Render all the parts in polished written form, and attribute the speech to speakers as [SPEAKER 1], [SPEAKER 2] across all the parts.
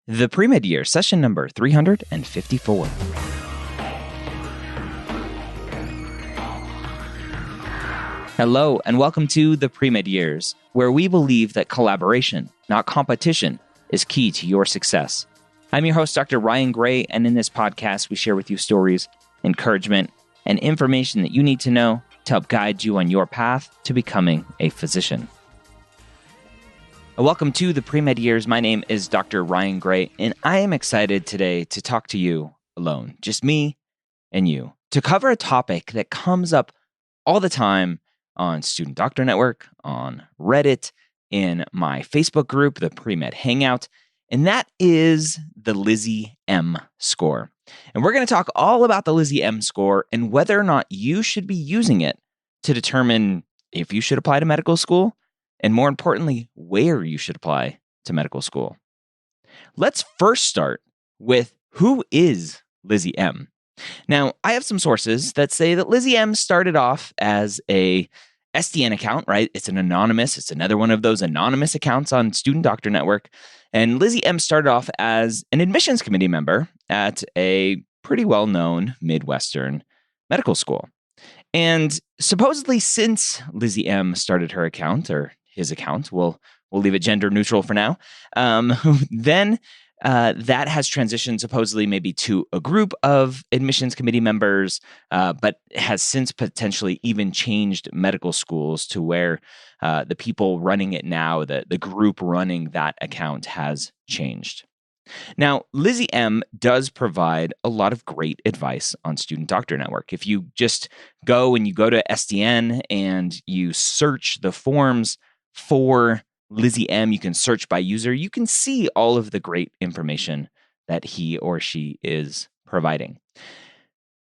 [SPEAKER 1] The Pre-Med Year, session number 354. Hello, and welcome to the Pre-Med Years, where we believe that collaboration, not competition, is key to your success. I'm your host, Dr. Ryan Gray, and in this podcast, we share with you stories, encouragement, and information that you need to know to help guide you on your path to becoming a physician. Welcome to the Pre-Med Years. My name is Dr. Ryan Gray, and I am excited today to talk to you alone, just me and you, to cover a topic that comes up all the time on Student Doctor Network, on Reddit, in my Facebook group, the Pre-Med Hangout, and that is the LizzyM score. And we're going to talk all about the LizzyM score and whether or not you should be using it to determine if you should apply to medical school, and more importantly, where you should apply to medical school. Let's first start with who is LizzyM. Now, I have some sources that say that LizzyM started off as a SDN account, right? It's another one of those anonymous accounts on Student Doctor Network. And LizzyM started off as an admissions committee member at a pretty well-known Midwestern medical school. And supposedly since LizzyM started her account, or his account, we'll leave it gender neutral for now, then that has transitioned supposedly maybe to a group of admissions committee members, but has since potentially even changed medical schools to where the people running it now, the group running that account has changed. Now, LizzyM does provide a lot of great advice on Student Doctor Network. If you just go to SDN and you search the forums for LizzyM, you can search by user, you can see all of the great information that he or she is providing.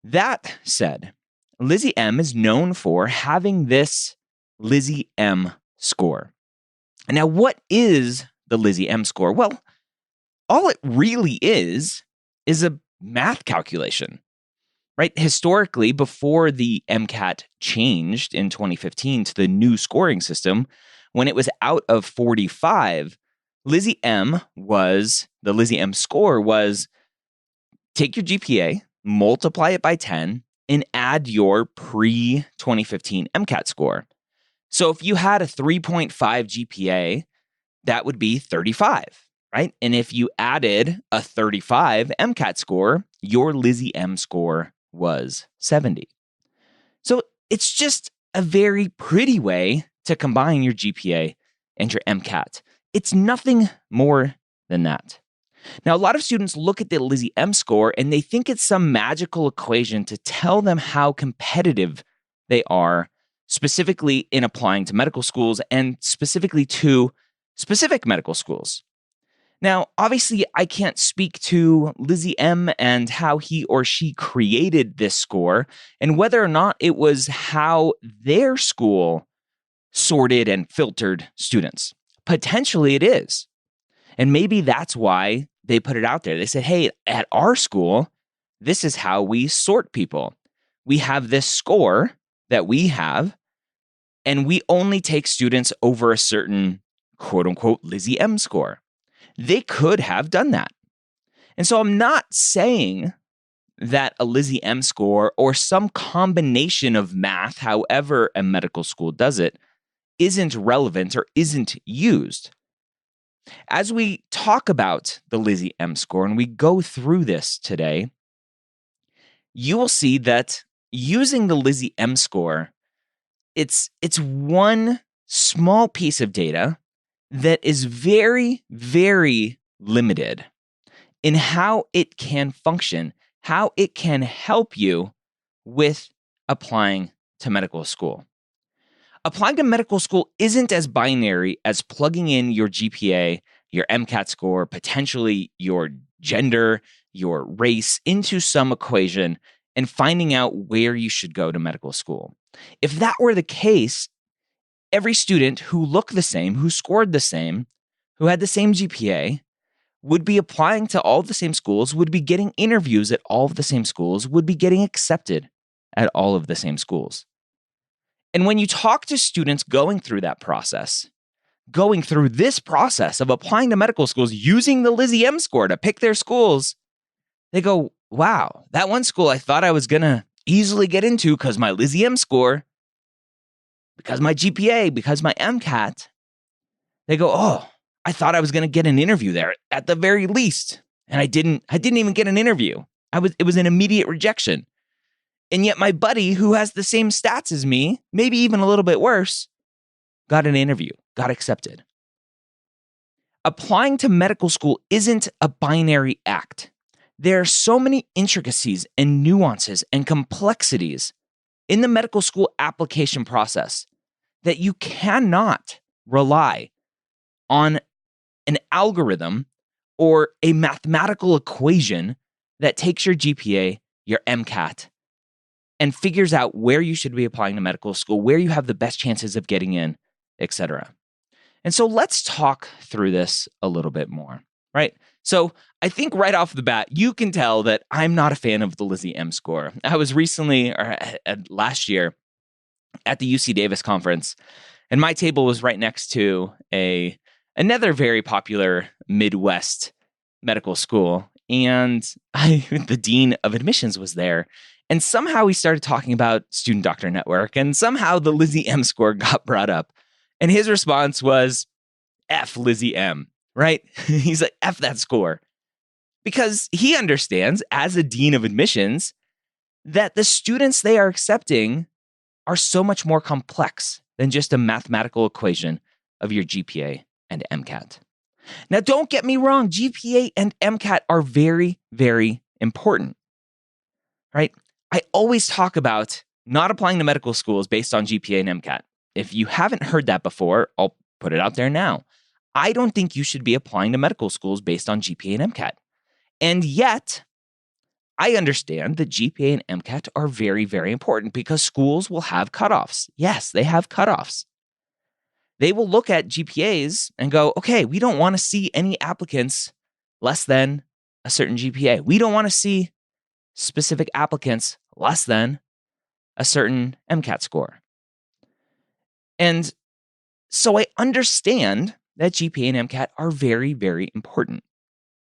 [SPEAKER 1] That said, LizzyM is known for having this LizzyM score. Now, what is the LizzyM score? Well, all it really is a math calculation, right? Historically, before the MCAT changed in 2015 to the new scoring system, when it was out of 45, the LizzyM score was take your GPA, multiply it by 10, and add your pre-2015 MCAT score. So if you had a 3.5 GPA, that would be 35, right? And if you added a 35 MCAT score, your LizzyM score was 70. So it's just a very pretty way to combine your GPA and your MCAT. It's nothing more than that. Now, a lot of students look at the LizzyM score and they think it's some magical equation to tell them how competitive they are, specifically in applying to medical schools and specifically to specific medical schools. Now, obviously, I can't speak to LizzyM and how he or she created this score and whether or not it was how their school sorted and filtered students. Potentially it is. And maybe that's why they put it out there. They said, hey, at our school, this is how we sort people. We have this score that we have, and we only take students over a certain quote unquote LizzyM score. They could have done that. And so I'm not saying that a LizzyM score or some combination of math, however a medical school does it, isn't relevant or isn't used. As we talk about the LizzyM score and we go through this today, you will see that using the LizzyM score, it's one small piece of data that is very, very limited in how it can function, how it can help you with applying to medical school. Applying to medical school isn't as binary as plugging in your GPA, your MCAT score, potentially your gender, your race into some equation and finding out where you should go to medical school. If that were the case, every student who looked the same, who scored the same, who had the same GPA, would be applying to all the same schools, would be getting interviews at all of the same schools, would be getting accepted at all of the same schools. And when you talk to students going through that process, going through this process of applying to medical schools using the LizzyM score to pick their schools, they go, wow, that one school I thought I was going to easily get into because my LizzyM score, because my GPA, because my MCAT, they go, oh, I thought I was going to get an interview there at the very least. And I didn't even get an interview. It was an immediate rejection. And yet my buddy who has the same stats as me, maybe even a little bit worse, got an interview, got accepted. Applying to medical school isn't a binary act. There are so many intricacies and nuances and complexities in the medical school application process that you cannot rely on an algorithm or a mathematical equation that takes your GPA, your MCAT, and figures out where you should be applying to medical school, where you have the best chances of getting in, etc. And so let's talk through this a little bit more, right? So I think right off the bat, you can tell that I'm not a fan of the LizzyM score. I was recently, or last year, at the UC Davis conference, and my table was right next to another very popular Midwest medical school, and the dean of admissions was there. And somehow we started talking about Student Doctor Network, and somehow the LizzyM score got brought up. And his response was, F LizzyM, right? He's like, F that score. Because he understands, as a dean of admissions, that the students they are accepting are so much more complex than just a mathematical equation of your GPA and MCAT. Now, don't get me wrong, GPA and MCAT are very, very important, right? I always talk about not applying to medical schools based on GPA and MCAT. If you haven't heard that before, I'll put it out there now. I don't think you should be applying to medical schools based on GPA and MCAT. And yet, I understand that GPA and MCAT are very, very important because schools will have cutoffs. Yes, they have cutoffs. They will look at GPAs and go, okay, we don't want to see any applicants less than a certain GPA. We don't want to see specific applicants less than a certain MCAT score. And so I understand that GPA and MCAT are very, very important.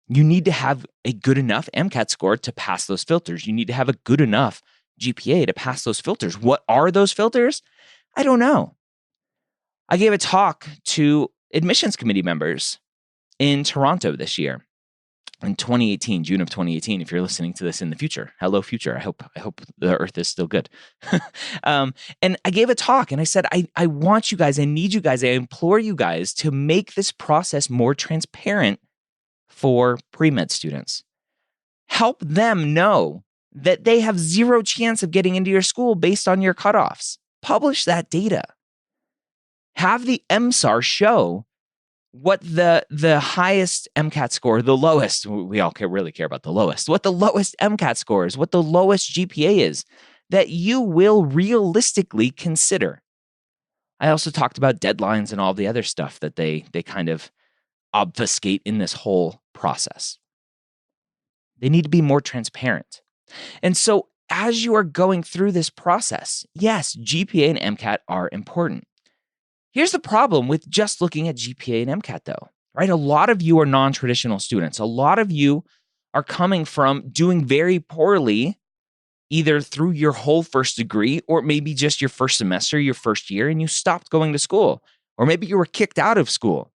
[SPEAKER 1] You need to have a good enough MCAT score to pass those filters. You need to have a good enough GPA to pass those filters. What are those filters? I don't know. I gave a talk to admissions committee members in Toronto this year, in 2018, June of 2018. If you're listening to this in the future, hello future. I hope the earth is still good. And I gave a talk and I said, I want you guys, I need you guys, I implore you guys to make this process more transparent for pre-med students. Help them know that they have zero chance of getting into your school based on your cutoffs. Publish that data. Have the MSAR show what the highest MCAT score, the lowest, we all really care about the lowest, what the lowest MCAT score is, what the lowest GPA is that you will realistically consider. I also talked about deadlines and all the other stuff that they kind of obfuscate in this whole process. They need to be more transparent. And so as you are going through this process, yes, GPA and MCAT are important. Here's the problem with just looking at GPA and MCAT though, right? A lot of you are non-traditional students. A lot of you are coming from doing very poorly either through your whole first degree or maybe just your first semester, your first year, and you stopped going to school. Or maybe you were kicked out of school.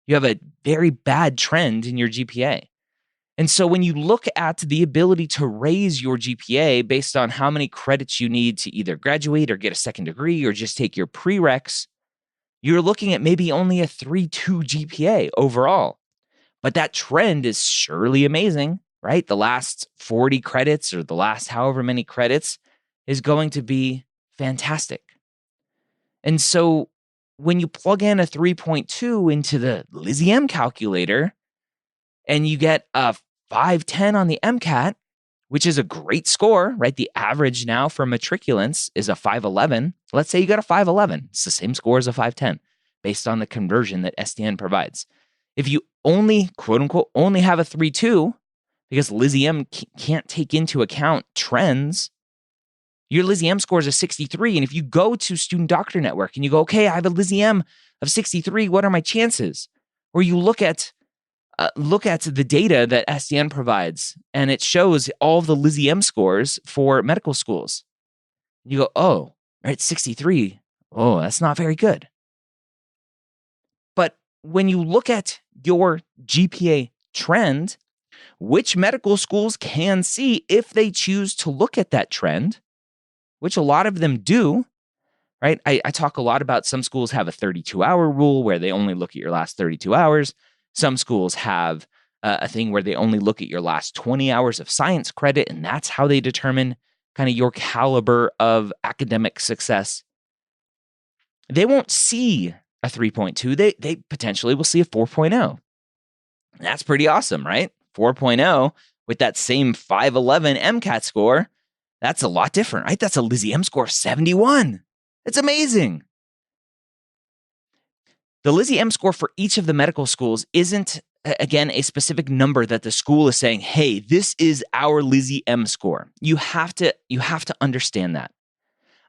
[SPEAKER 1] You have a very bad trend in your GPA. And so when you look at the ability to raise your GPA based on how many credits you need to either graduate or get a second degree or just take your prereqs, you're looking at maybe only a 3.2 GPA overall. But that trend is surely amazing, right? The last 40 credits or the last however many credits is going to be fantastic. And so when you plug in a 3.2 into the LizzyM calculator and you get a 510 on the MCAT, which is a great score, right? The average now for matriculants is a 511. Let's say you got a 511. It's the same score as a 510 based on the conversion that SDN provides. If you only, quote unquote, only have a 3.2 because LizzyM can't take into account trends, Your LizzyM score is a 63. And if you go to Student Doctor Network and you go, okay, I have a LizzyM of 63, what are my chances? Or you look at the data that SDN provides, and it shows all of the LizzyM scores for medical schools. You go, oh, it's 63. Oh, that's not very good. But when you look at your GPA trend, which medical schools can see if they choose to look at that trend, which a lot of them do, right? I talk a lot about some schools have a 32-hour rule where they only look at your last 32 hours. Some schools have a thing where they only look at your last 20 hours of science credit, and that's how they determine kind of your caliber of academic success. They won't see a 3.2. They potentially will see a 4.0. That's pretty awesome, right? 4.0 with that same 511 MCAT score, that's a lot different, right? That's a LizzyM score of 71. It's amazing. The LizzyM score for each of the medical schools isn't, again, a specific number that the school is saying, hey, this is our LizzyM score. You have to understand that.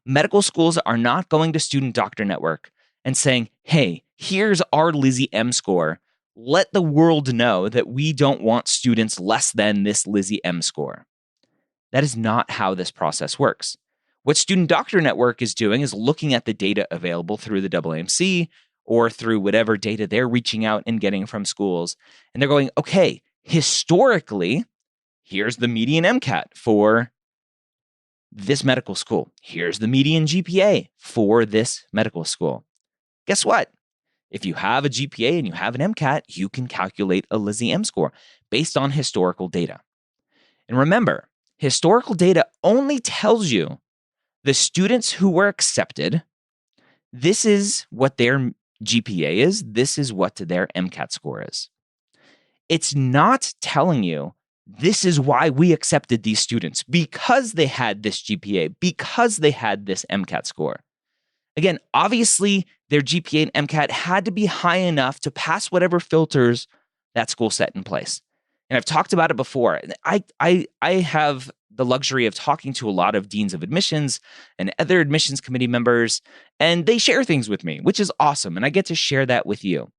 [SPEAKER 1] Medical schools are not going to Student Doctor Network and saying, hey, here's our LizzyM score. Let the world know that we don't want students less than this LizzyM score. That is not how this process works. What Student Doctor Network is doing is looking at the data available through the AAMC or through whatever data they're reaching out and getting from schools. And they're going, okay, historically, here's the median MCAT for this medical school. Here's the median GPA for this medical school. Guess what? If you have a GPA and you have an MCAT, you can calculate a LizzyM score based on historical data. And remember, historical data only tells you the students who were accepted, this is what their GPA is, this is what their MCAT score is. It's not telling you this is why we accepted these students, because they had this GPA, because they had this MCAT score. Again, obviously, their GPA and MCAT had to be high enough to pass whatever filters that school set in place. And I've talked about it before. I have the luxury of talking to a lot of deans of admissions and other admissions committee members, and they share things with me, which is awesome. And I get to share that with you.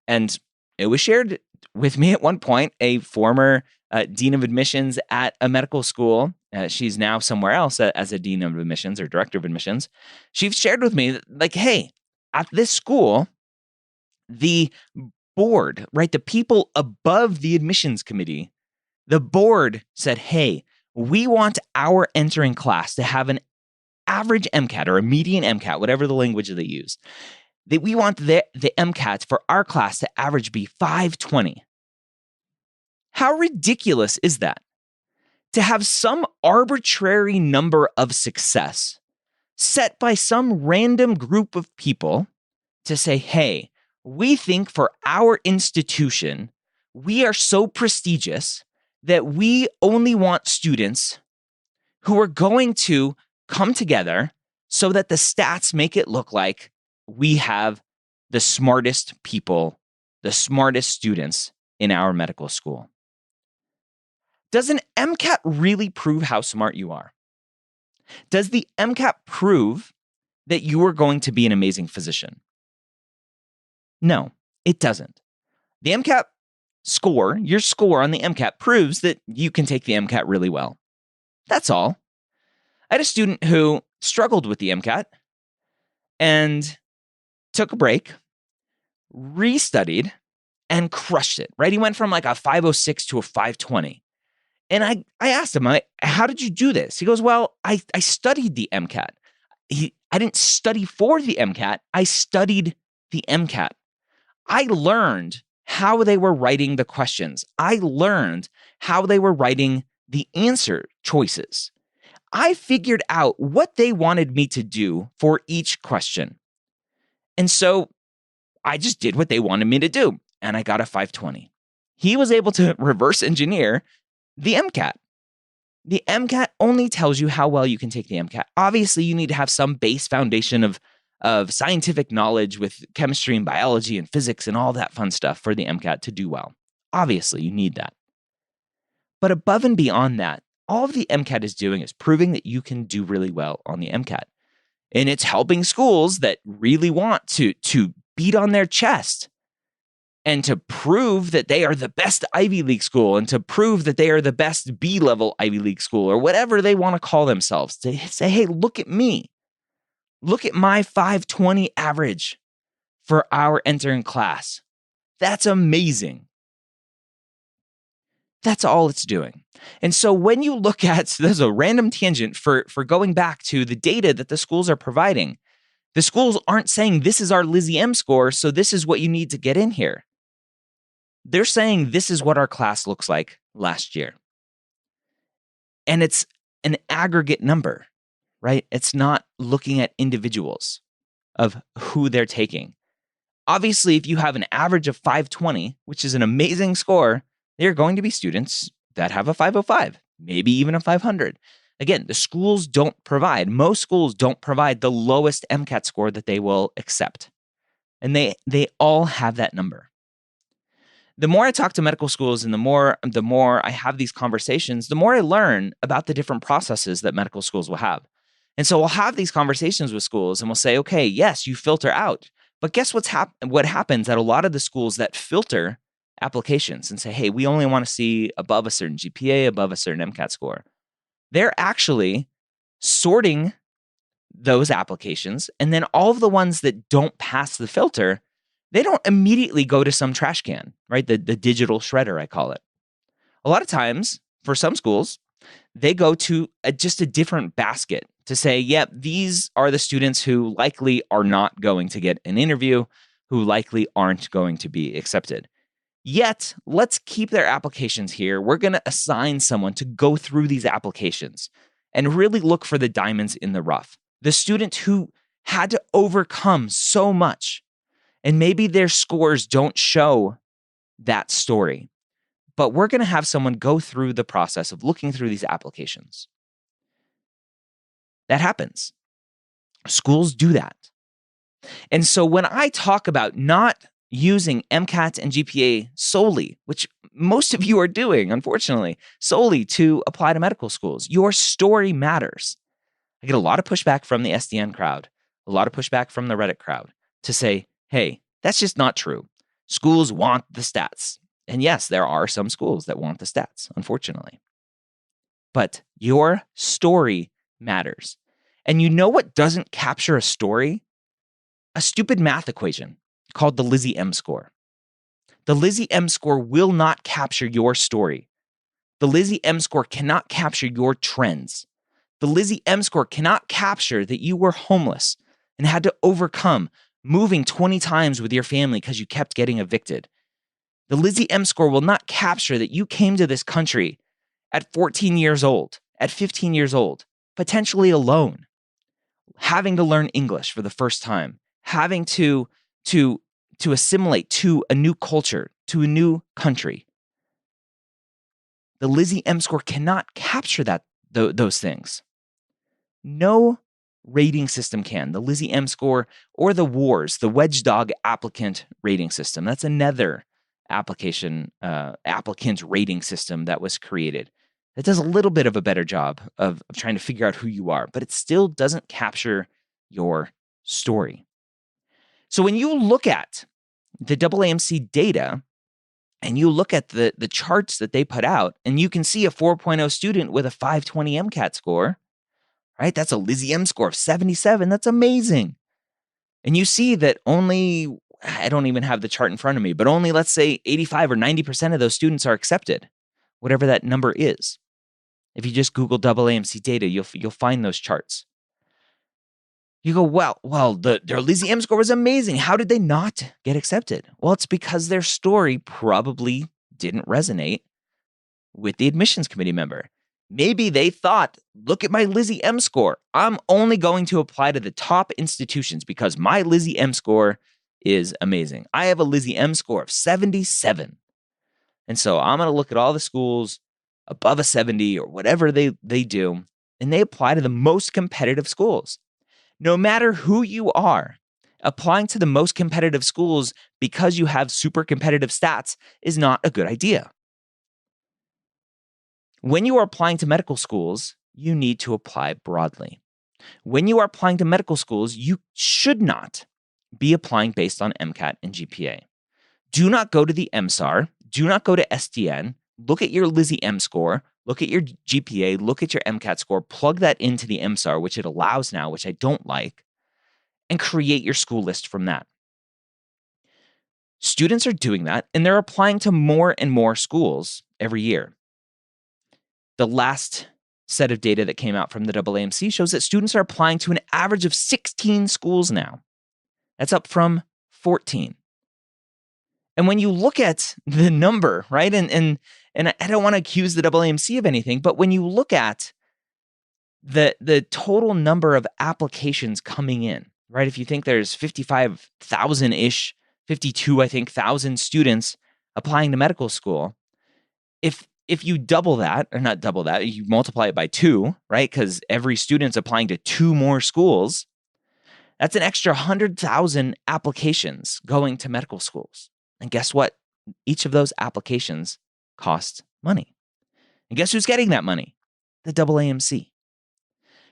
[SPEAKER 1] And it was shared with me at one point, a former dean of admissions at a medical school. She's now somewhere else as a dean of admissions or director of admissions. She's shared with me, like, hey, at this school, the board, right, the people above the admissions committee, the board said, hey, we want our entering class to have an average MCAT or a median MCAT, whatever the language they use. That we want the MCAT for our class to average be 520. How ridiculous is that? To have some arbitrary number of success set by some random group of people to say, hey, we think for our institution, we are so prestigious that we only want students who are going to come together so that the stats make it look like we have the smartest people, the smartest students in our medical school. Does an MCAT really prove how smart you are? Does the MCAT prove that you are going to be an amazing physician? No, it doesn't. The MCAT score, your score on the MCAT proves that you can take the MCAT really well. That's all. I had a student who struggled with the MCAT and took a break, restudied, and crushed it, right? He went from like a 506 to a 520. And I asked him, how did you do this? He goes, well, I studied the MCAT. I didn't study for the MCAT. I studied the MCAT. I learned how they were writing the questions. I learned how they were writing the answer choices. I figured out what they wanted me to do for each question. And so I just did what they wanted me to do, and I got a 520. He was able to reverse engineer the MCAT. The MCAT only tells you how well you can take the MCAT. Obviously, you need to have some base foundation of scientific knowledge with chemistry and biology and physics and all that fun stuff for the MCAT to do well. Obviously, you need that. But above and beyond that, All of the MCAT is doing is proving that you can do really well on the MCAT. And it's helping schools that really want to beat on their chest and to prove that they are the best Ivy League school and to prove that they are the best B-level Ivy League school or whatever they want to call themselves. To say, hey, look at me. Look at my 520 average for our entering class. That's amazing. That's all it's doing. And so when you look at, so there's a random tangent for going back to the data that the schools are providing. The schools aren't saying this is our LizzyM score, so this is what you need to get in here. They're saying this is what our class looks like last year. And it's an aggregate number, right? It's not looking at individuals of who they're taking. Obviously, if you have an average of 520, which is an amazing score, there are going to be students that have a 505, maybe even a 500. Again, the schools don't provide, most schools don't provide the lowest MCAT score that they will accept. And they all have that number. The more I talk to medical schools and the more I have these conversations, the more I learn about the different processes that medical schools will have. And so we'll have these conversations with schools and we'll say, okay, yes, you filter out. But guess what happens at a lot of the schools that filter applications and say, hey, we only want to see above a certain GPA, above a certain MCAT score. They're actually sorting those applications. And then all of the ones that don't pass the filter, they don't immediately go to some trash can, right? The digital shredder, I call it. A lot of times, for some schools, they go to just a different basket to say, yep, these are the students who likely are not going to get an interview, who likely aren't going to be accepted. Yet, let's keep their applications here. We're going to assign someone to go through these applications and really look for the diamonds in the rough. The student who had to overcome so much, and maybe their scores don't show that story, but we're going to have someone go through the process of looking through these applications. That happens. Schools do that. And so when I talk about not using MCAT and GPA solely, which most of you are doing, unfortunately, solely to apply to medical schools, your story matters. I get a lot of pushback from the SDN crowd, a lot of pushback from the Reddit crowd to say, hey, that's just not true. Schools want the stats. And yes, there are some schools that want the stats, unfortunately. But your story matters. And you know what doesn't capture a story? A stupid math equation called the LizzyM score. The LizzyM score will not capture your story. The LizzyM score cannot capture your trends. The LizzyM score cannot capture that you were homeless and had to overcome moving 20 times with your family because you kept getting evicted. The LizzyM score will not capture that you came to this country at 14 years old, at 15 years old, potentially alone, having to learn English for the first time, having to assimilate to a new culture, to a new country. The LizzyM score cannot capture those things. No rating system can. The LizzyM score or the WARS, the Wedge Dog applicant rating system. That's another applicant rating system that was created. It does a little bit of a better job of trying to figure out who you are, but it still doesn't capture your story. So when you look at the AAMC data and you look at the charts that they put out, and you can see a 4.0 student with a 520 MCAT score, right? That's a LizzyM score of 77. That's amazing. And you see that only, I don't even have the chart in front of me, but only, let's say, 85 or 90% of those students are accepted, whatever that number is. If you just Google AAMC data, you'll find those charts. You go, well, their LizzyM score was amazing. How did they not get accepted? Well, it's because their story probably didn't resonate with the admissions committee member. Maybe they thought, look at my LizzyM score. I'm only going to apply to the top institutions because my LizzyM score is amazing. I have a LizzyM score of 77. And so I'm going to look at all the schools above a 70 or whatever they do, and they apply to the most competitive schools. No matter who you are, applying to the most competitive schools because you have super competitive stats is not a good idea. When you are applying to medical schools, you need to apply broadly. When you are applying to medical schools, you should not be applying based on MCAT and GPA. Do not go to the MSAR. Do not go to SDN. Look at your LizzyM score. Look at your GPA. Look at your MCAT score. Plug that into the MSAR, which it allows now, which I don't like, and create your school list from that. Students are doing that, and they're applying to more and more schools every year. The last set of data that came out from the AAMC shows that students are applying to an average of 16 schools now. That's up from 14. And when you look at the number, right, and I don't want to accuse the AAMC of anything, but when you look at the total number of applications coming in, right, if you think there's 55,000-ish, 52, I think, thousand students applying to medical school, if you double that, or not double that, you multiply it by 2, right, because every student's applying to 2 more schools, that's an extra 100,000 applications going to medical schools. And guess what? Each of those applications costs money. And guess who's getting that money? The AAMC.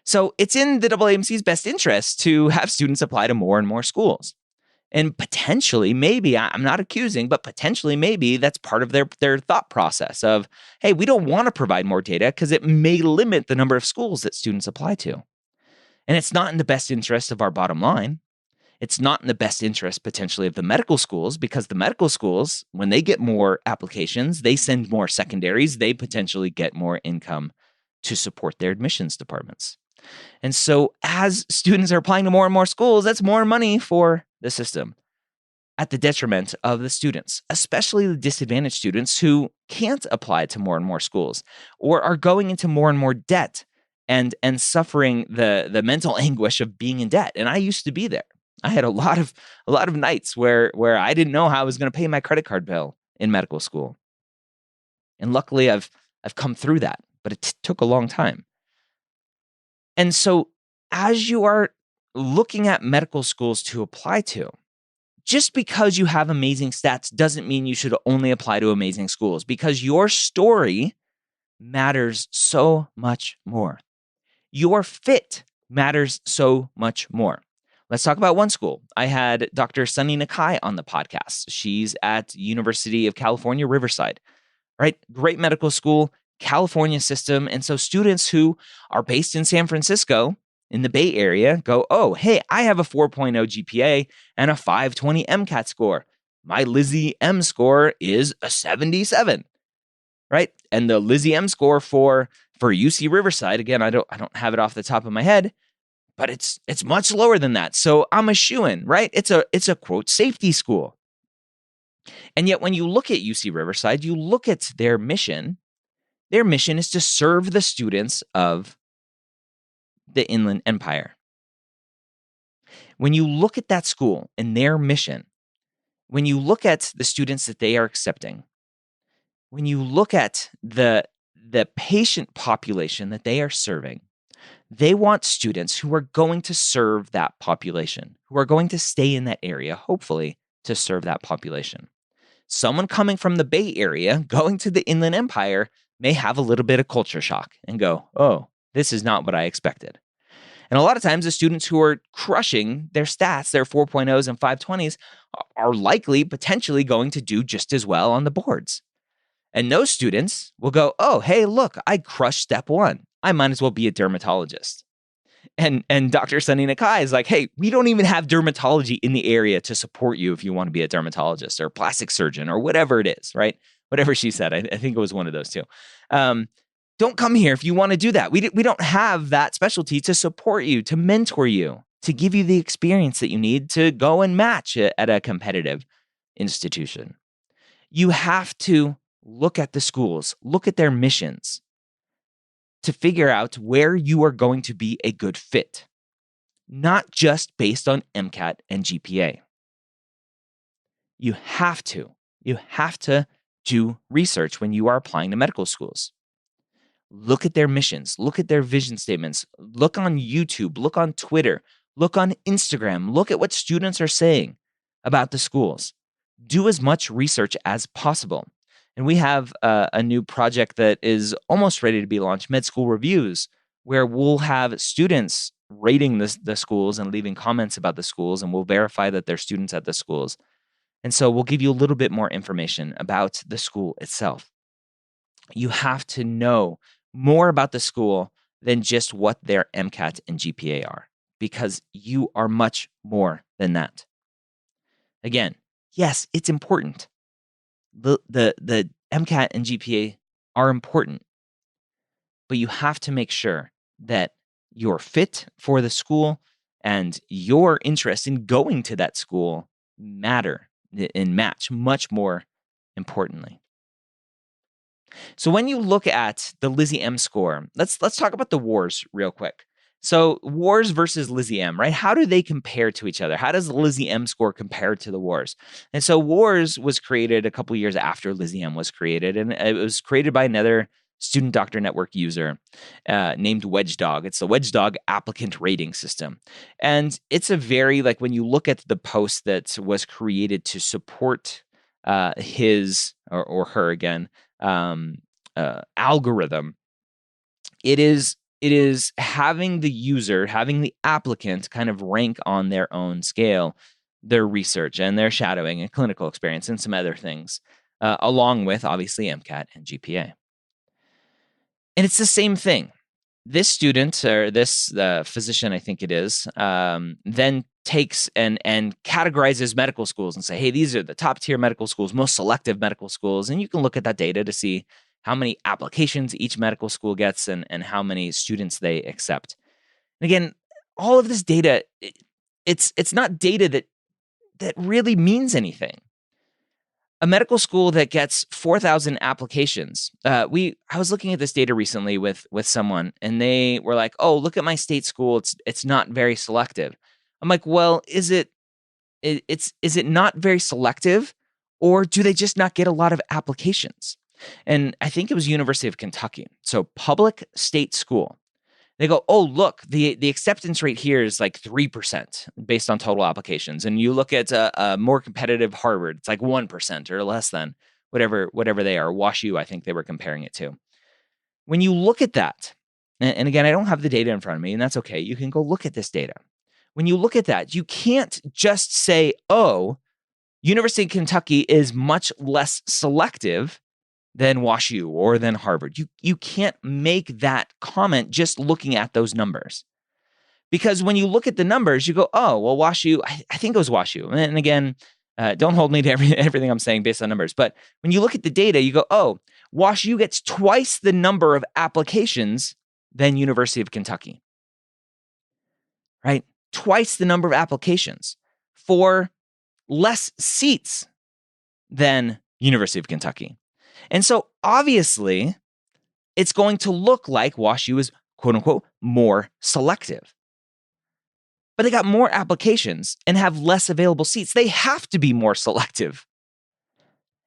[SPEAKER 1] So it's in the AAMC's best interest to have students apply to more and more schools. And potentially, maybe, I'm not accusing, but potentially maybe that's part of their thought process of, hey, we don't want to provide more data because it may limit the number of schools that students apply to. And it's not in the best interest of our bottom line. It's not in the best interest potentially of the medical schools, because the medical schools, when they get more applications, they send more secondaries, they potentially get more income to support their admissions departments. And so as students are applying to more and more schools, that's more money for the system at the detriment of the students, especially the disadvantaged students who can't apply to more and more schools or are going into more and more debt and suffering the mental anguish of being in debt. And I used to be there. I had a lot of nights where I didn't know how I was going to pay my credit card bill in medical school. And luckily I've come through that, but it took a long time. And so as you are looking at medical schools to apply to, just because you have amazing stats doesn't mean you should only apply to amazing schools, because your story matters so much more. Your fit matters so much more. Let's talk about one school. I had Dr. Sunny Nakai on the podcast. She's at University of California, Riverside, right? Great medical school, California system. And so students who are based in San Francisco, in the Bay Area, go, oh, hey, I have a 4.0 GPA and a 520 MCAT score. My LizzyM score is a 77, right? And the LizzyM score for UC Riverside, again, I don't have it off the top of my head, but it's much lower than that. So I'm a shoo-in, right? It's a quote safety school. And yet when you look at UC Riverside, you look at their mission. Their mission is to serve the students of the Inland Empire. When you look at that school and their mission, when you look at the students that they are accepting, when you look at the patient population that they are serving, they want students who are going to serve that population, who are going to stay in that area, hopefully, to serve that population. Someone coming from the Bay Area going to the Inland Empire may have a little bit of culture shock and go, oh, this is not what I expected. And a lot of times the students who are crushing their stats, their 4.0s and 520s, are likely potentially going to do just as well on the boards. And those students will go, oh, hey, look, I crushed step 1. I might as well be a dermatologist. And Dr. Sunny Nakai is like, hey, we don't even have dermatology in the area to support you if you want to be a dermatologist or a plastic surgeon or whatever it is, right? Whatever she said. I think it was one of those two. Don't come here if you want to do that. We don't have that specialty to support you, to mentor you, to give you the experience that you need to go and match it at a competitive institution. You have to look at the schools, look at their missions to figure out where you are going to be a good fit, not just based on MCAT and GPA. You have to do research when you are applying to medical schools. Look at their missions, look at their vision statements, look on YouTube, look on Twitter, look on Instagram, look at what students are saying about the schools. Do as much research as possible. And we have a new project that is almost ready to be launched, Med School Reviews, where we'll have students rating the schools and leaving comments about the schools, and we'll verify that they're students at the schools. And so we'll give you a little bit more information about the school itself. You have to know more about the school than just what their MCAT and GPA are, because you are much more than that. Again, yes, it's important. The MCAT and GPA are important, but you have to make sure that you're fit for the school and your interest in going to that school matter and match much more importantly. So when you look at the LizzyM score, let's talk about the wars real quick. So wars versus LizzyM, right? How do they compare to each other? How does the LizzyM score compare to the wars? And so wars was created a couple years after LizzyM was created, and it was created by another student doctor network user named WedgeDog. It's the WedgeDog applicant rating system. And it's a very, like when you look at the post that was created to support his or her again, algorithm, it is having the user, having the applicant kind of rank on their own scale their research and their shadowing and clinical experience and some other things, along with obviously MCAT and GPA. And it's the same thing. This student or this physician, I think it is, then takes and categorizes medical schools and say, hey, these are the top tier medical schools, most selective medical schools. And you can look at that data to see how many applications each medical school gets and how many students they accept. And again, all of this data, it's not data that really means anything. A medical school that gets 4,000 applications. I was looking at this data recently with someone, and they were like, "Oh, look at my state school. It's not very selective." I'm like, "Well, is it not very selective, or do they just not get a lot of applications?" And I think it was University of Kentucky. So public state school. They go, oh, look, the acceptance rate here is like 3% based on total applications. And you look at a more competitive Harvard, it's like 1% or less than whatever they are. WashU, I think they were comparing it to. When you look at that, and again, I don't have the data in front of me, and that's okay. You can go look at this data. When you look at that, you can't just say, oh, University of Kentucky is much less selective than WashU or than Harvard. You can't make that comment just looking at those numbers. Because when you look at the numbers, you go, oh, well, WashU, I think it was WashU. And again, don't hold me to everything I'm saying based on numbers. But when you look at the data, you go, oh, WashU gets twice the number of applications than University of Kentucky. Right? Twice the number of applications for less seats than University of Kentucky. And so obviously, it's going to look like WashU is, quote unquote, more selective. But they got more applications and have less available seats. They have to be more selective.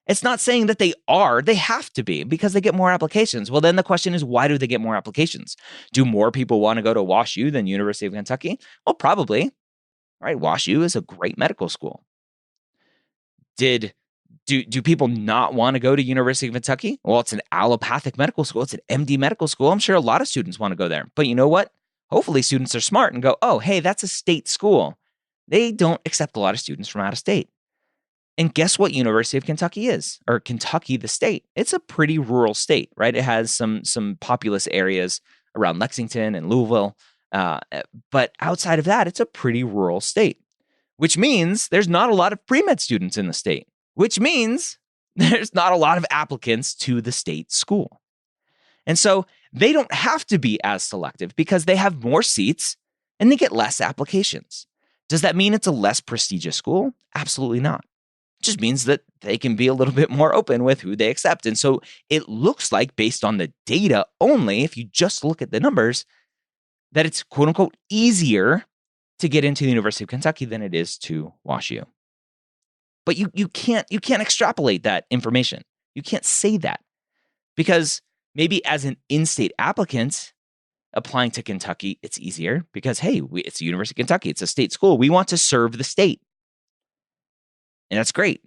[SPEAKER 1] It's not saying that they are, they have to be because they get more applications. Well, then the question is, why do they get more applications? Do more people want to go to WashU than University of Kentucky? Well, probably. Right? WashU is a great medical school. Do people not want to go to University of Kentucky? Well, it's an allopathic medical school. It's an MD medical school. I'm sure a lot of students want to go there. But you know what? Hopefully students are smart and go, oh, hey, that's a state school. They don't accept a lot of students from out of state. And guess what University of Kentucky is? Or Kentucky, the state. It's a pretty rural state, right? It has some populous areas around Lexington and Louisville. But outside of that, it's a pretty rural state, which means there's not a lot of pre-med students in the state, which means there's not a lot of applicants to the state school. And so they don't have to be as selective because they have more seats and they get less applications. Does that mean it's a less prestigious school? Absolutely not. It just means that they can be a little bit more open with who they accept. And so it looks like, based on the data only, if you just look at the numbers, that it's quote unquote easier to get into the University of Kentucky than it is to WashU. But you can't extrapolate that information. You can't say that because maybe as an in-state applicant applying to Kentucky, it's easier because, hey, it's the University of Kentucky. It's a state school. We want to serve the state. And that's great.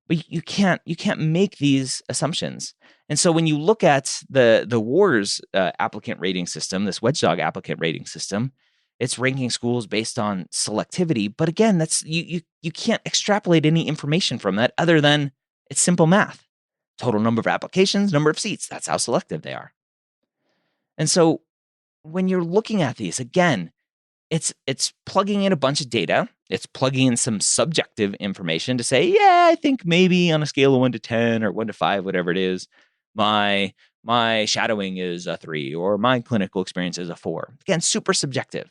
[SPEAKER 1] But you can't make these assumptions. And so when you look at the WARS applicant rating system, this Wedgedog applicant rating system, it's ranking schools based on selectivity. But again, that's you can't extrapolate any information from that other than it's simple math. Total number of applications, number of seats. That's how selective they are. And so when you're looking at these, again, it's plugging in a bunch of data. It's plugging in some subjective information to say, yeah, I think maybe on a scale of 1 to 10 or 1 to 5, whatever it is, my shadowing is a 3 or my clinical experience is a 4. Again, super subjective.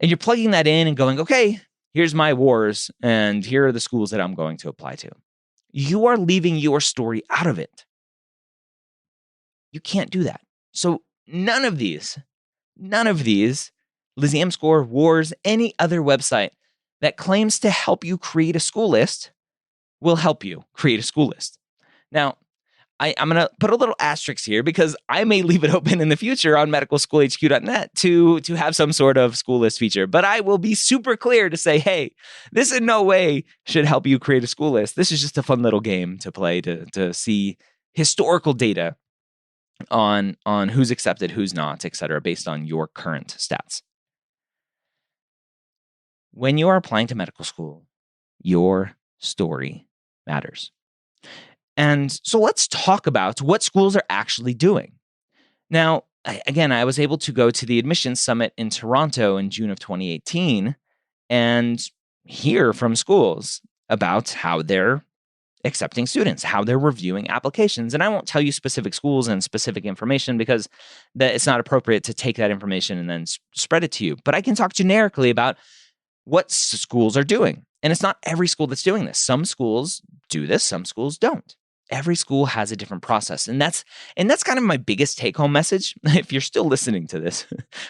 [SPEAKER 1] And you're plugging that in and going, okay, here's my WARS and here are the schools that I'm going to apply to. You are leaving your story out of it. You can't do that. So none of these, LizzyM Score, WARS, any other website that claims to help you create a school list will help you create a school list. Now, I'm going to put a little asterisk here because I may leave it open in the future on medicalschoolhq.net to have some sort of school list feature. But I will be super clear to say, hey, this in no way should help you create a school list. This is just a fun little game to play to see historical data on who's accepted, who's not, et cetera, based on your current stats. When you are applying to medical school, your story matters. And so let's talk about what schools are actually doing. Now, again, I was able to go to the admissions summit in Toronto in June of 2018 and hear from schools about how they're accepting students, how they're reviewing applications. And I won't tell you specific schools and specific information because it's not appropriate to take that information and then spread it to you. But I can talk generically about what schools are doing. And it's not every school that's doing this. Some schools do this, some schools don't. Every school has a different process. And that's kind of my biggest take-home message. If you're still listening to this,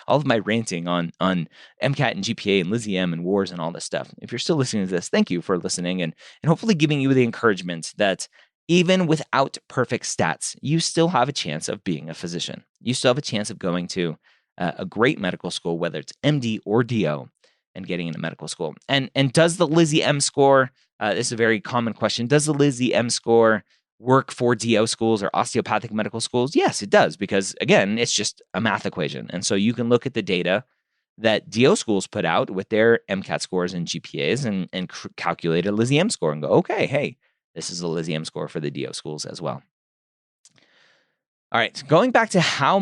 [SPEAKER 1] all of my ranting on MCAT and GPA and LizzyM and WARS and all this stuff. If you're still listening to this, thank you for listening and hopefully giving you the encouragement that even without perfect stats, you still have a chance of being a physician. You still have a chance of going to a great medical school, whether it's MD or DO, and getting into medical school. And does the LizzyM score, this is a very common question, does the LizzyM score work for DO schools or osteopathic medical schools? Yes, it does, because again, it's just a math equation. And so you can look at the data that DO schools put out with their MCAT scores and GPAs and calculate a LizzyM score and go, okay, hey, this is a LizzyM score for the DO schools as well. All right, going back to how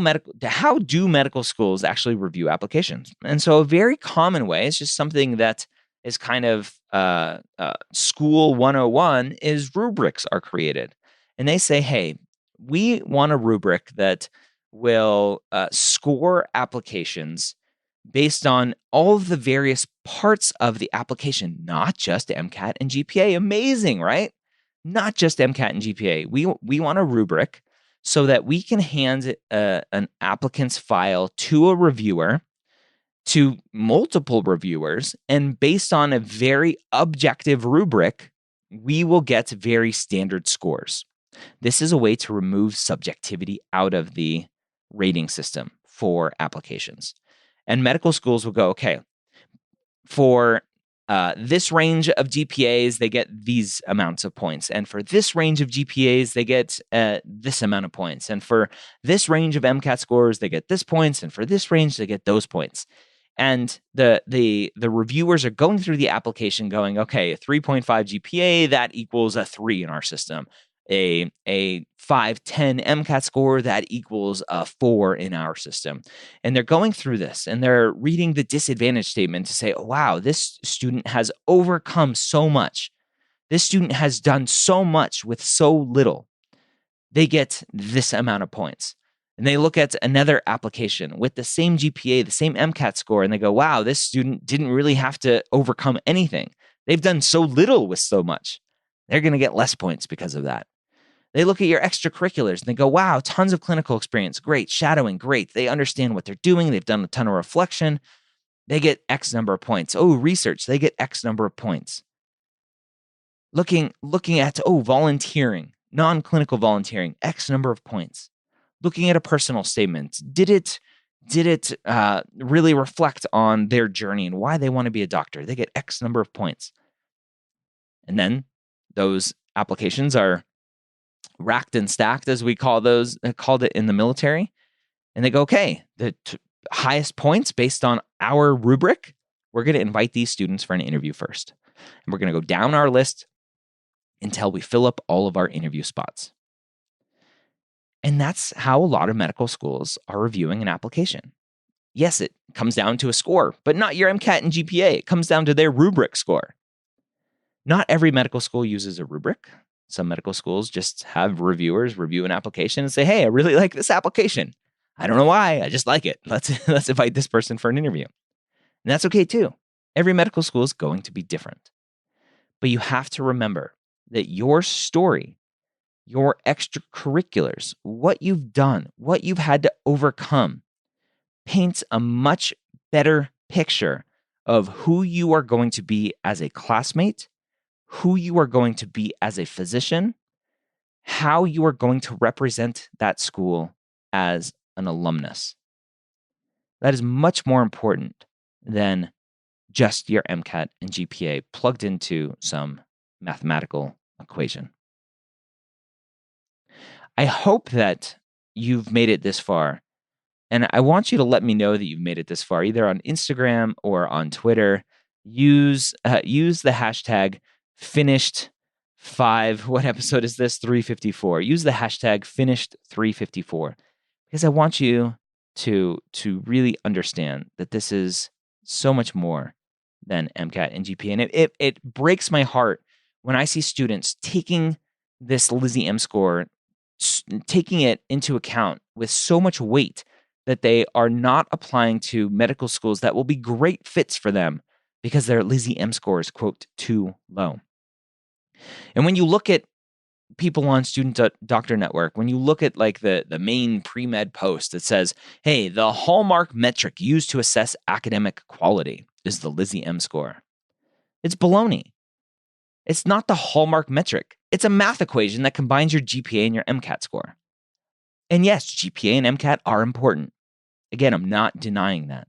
[SPEAKER 1] do medical schools actually review applications? And so a very common way, it's just something that is kind of school 101, is rubrics are created. And they say, hey, we want a rubric that will score applications based on all of the various parts of the application, not just MCAT and GPA. Amazing, right? Not just MCAT and GPA. We want a rubric so that we can hand an applicant's file to a reviewer, to multiple reviewers, and based on a very objective rubric, we will get very standard scores. This is a way to remove subjectivity out of the rating system for applications. And medical schools will go, okay, for this range of GPAs, they get these amounts of points. And for this range of GPAs, they get this amount of points. And for this range of MCAT scores, they get this points. And for this range, they get those points. And the reviewers are going through the application going, okay, a 3.5 GPA, that equals a 3 in our system. A 510 MCAT score, that equals a 4 in our system. And they're going through this and they're reading the disadvantage statement to say, oh, wow, this student has overcome so much. This student has done so much with so little. They get this amount of points. And they look at another application with the same GPA, the same MCAT score, and they go, wow, this student didn't really have to overcome anything. They've done so little with so much. They're going to get less points because of that. They look at your extracurriculars and they go, wow, tons of clinical experience. Great. Shadowing. Great. They understand what they're doing. They've done a ton of reflection. They get X number of points. Oh, research. They get X number of points. Looking at, volunteering, non-clinical volunteering, X number of points. Looking at a personal statement. Did it really reflect on their journey and why they want to be a doctor? They get X number of points. And then those applications are racked and stacked, as we called it in the military. And they go, okay, the highest points based on our rubric, we're going to invite these students for an interview first. And we're going to go down our list until we fill up all of our interview spots. And that's how a lot of medical schools are reviewing an application. Yes, it comes down to a score, but not your MCAT and GPA. It comes down to their rubric score. Not every medical school uses a rubric. Some medical schools just have reviewers review an application and say, hey, I really like this application. I don't know why, I just like it. Let's invite this person for an interview. And that's okay too. Every medical school is going to be different. But you have to remember that your story, your extracurriculars, what you've done, what you've had to overcome, paints a much better picture of who you are going to be as a classmate, who you are going to be as a physician, how you are going to represent that school as an alumnus. That is much more important than just your MCAT and GPA plugged into some mathematical equation. I hope that you've made it this far. And I want you to let me know that you've made it this far, either on Instagram or on Twitter. Use the hashtag finished5. What episode is this? 354. Use the hashtag finished354 because I want you to really understand that this is so much more than MCAT and GPA. And it breaks my heart when I see students taking this LizzyM score, taking it into account with so much weight that they are not applying to medical schools that will be great fits for them because their LizzyM score is, quote, too low. And when you look at people on Student Doctor Network, when you look at like the main pre-med post that says, hey, the hallmark metric used to assess academic quality is the LizzyM score. It's baloney. It's not the hallmark metric. It's a math equation that combines your GPA and your MCAT score. And yes, GPA and MCAT are important. Again, I'm not denying that.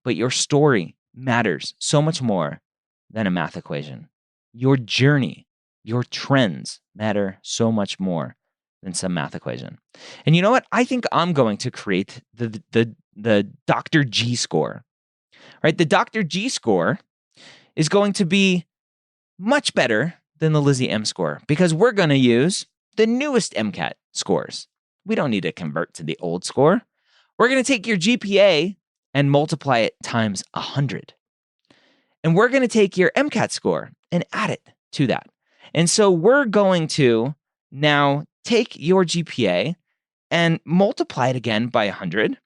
[SPEAKER 1] But your story matters so much more than a math equation. Your journey, your trends matter so much more than some math equation. And you know what? I think I'm going to create the Dr. G score. Right? The Dr. G score is going to be much better than the LizzyM score because we're going to use the newest MCAT scores. We don't need to convert to the old score. We're going to take your GPA and multiply it times 100. And we're going to take your MCAT score and add it to that. And so we're going to now take your GPA and multiply it again by 100.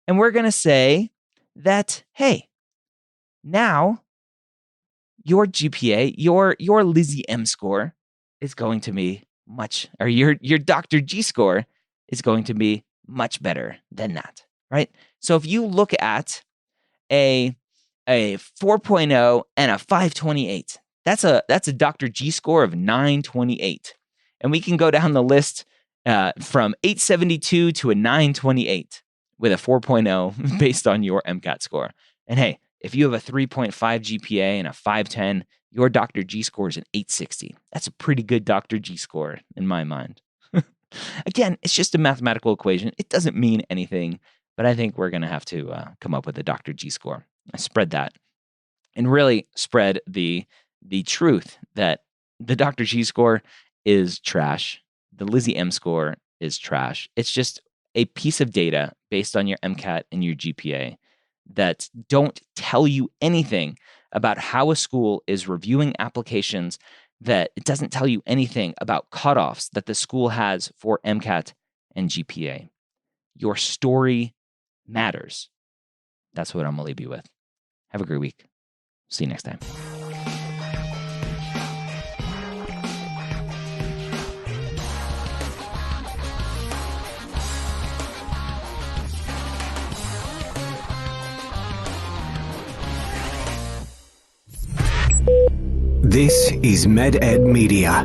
[SPEAKER 1] And we're going to say that, hey, now your GPA, your LizzyM score is going to be your Dr. G score is going to be much better than that, right? So if you look at a 4.0 and a 528, that's a Dr. G score of 928. And we can go down the list from 872 to a 928 with a 4.0 based on your MCAT score. And hey, if you have a 3.5 GPA and a 510, your Dr. G score is an 860. That's a pretty good Dr. G score in my mind. Again, it's just a mathematical equation. It doesn't mean anything, but I think we're going to have to come up with a Dr. G score. I spread that and really spread the truth that the Dr. G score is trash. The LizzyM score is trash. It's just a piece of data based on your MCAT and your GPA that don't tell you anything about how a school is reviewing applications, that it doesn't tell you anything about cutoffs that the school has for MCAT and GPA. Your story matters. That's what I'm going to leave you with. Have a great week. See you next time.
[SPEAKER 2] This is MedEd Media.